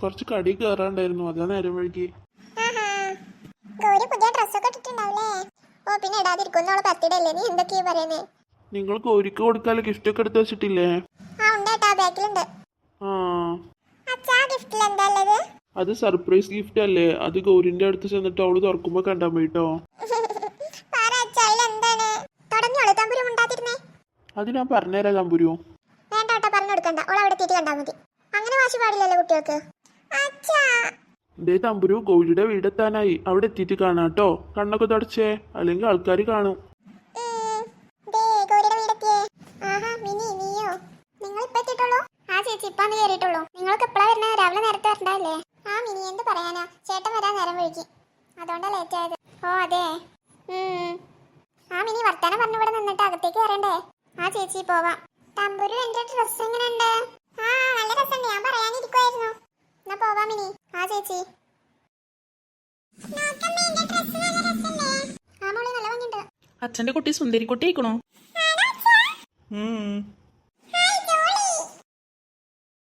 കുറച്ച് കടി കയറാണ്ടായിരുന്നു, അതാ നേരം വഴുകി. ഗൗരി പുതിയ ഡ്രസ്സൊക്കെ ഇട്ടിട്ടുണ്ടാവില്ലേ? ഓ പിന്നെ ഇടാതിരിക്കും, നാളെ ബർത്ത്ഡേ അല്ലേ. നീ എന്തൊക്കെയാ പറയുന്നേ? നിങ്ങൾ ഗൗരിക്ക് കൊടുക്കാതെ ഗിഫ്റ്റ് ഒക്കെ എടുത്ത് വെച്ചിട്ടില്ലേ? ആ ഉണ്ട് കേട്ടാ, ബാക്കിലുണ്ട്. ആ അച്ഛാ ഗിഫ്റ്റിൽ എന്താ ഉള്ളത്? അത് സർപ്രൈസ് ഗിഫ്റ്റ് അല്ലേ, അത് ഗൗരിന്റെ അടുത്ത് ചെന്നിട്ട് അവള് തുറക്കുമ്പോ കണ്ടാ പോയിട്ടോ. അത് ഞാൻ പറഞ്ഞുതരാം തമ്പുരു. വേണ്ട കേട്ടോ, പറഞ്ഞു കൊടുക്കണ്ട. ഓൾ അവിടെ എത്തിയിട്ട് കണ്ടാൽ മതി. അങ്ങനെ വാശി പാടില്ലല്ലോ കുട്ടികൾക്ക്. ദേ തമ്പുരു, ഗൗരിയുടെ വീടെത്താനായി, അവിടെ എത്തിയിട്ട് കാണാട്ടോ. കണ്ണൊക്കെ തുടച്ചേ, അല്ലെങ്കിൽ ആൾക്കാർ കാണും. നിങ്ങൾക്ക് എപ്പോഴാ വരുന്നത്? രാവിലെ നേരത്തെ വരണ്ടല്ലേ? ആ മിനി, എന്ത് പറയാനാ, ചേട്ടൻ വരാൻ നേരം വൈകി, അതുകൊണ്ടാ ലേറ്റ് ആയത്. ഓ അതെ. ആ മിനി, വർത്താനം പറഞ്ഞു ഇവിടെ നിന്നിട്ട് അകത്തേക്ക് വരണ്ടേ? ആ ചേച്ചി പോവാം. തമ്പുരു, എന്റെ ഡ്രസ് എങ്ങനെയുണ്ട്? ആ നല്ല രസമുണ്ട്, ഞാൻ പറയാനിരിക്കുവായിരുന്നു. എന്നാ പോവാ മിനി. ആ ചേച്ചി. അച്ഛന്റെ കുട്ടി സുന്ദരി കുട്ടി ആയിക്കണോ?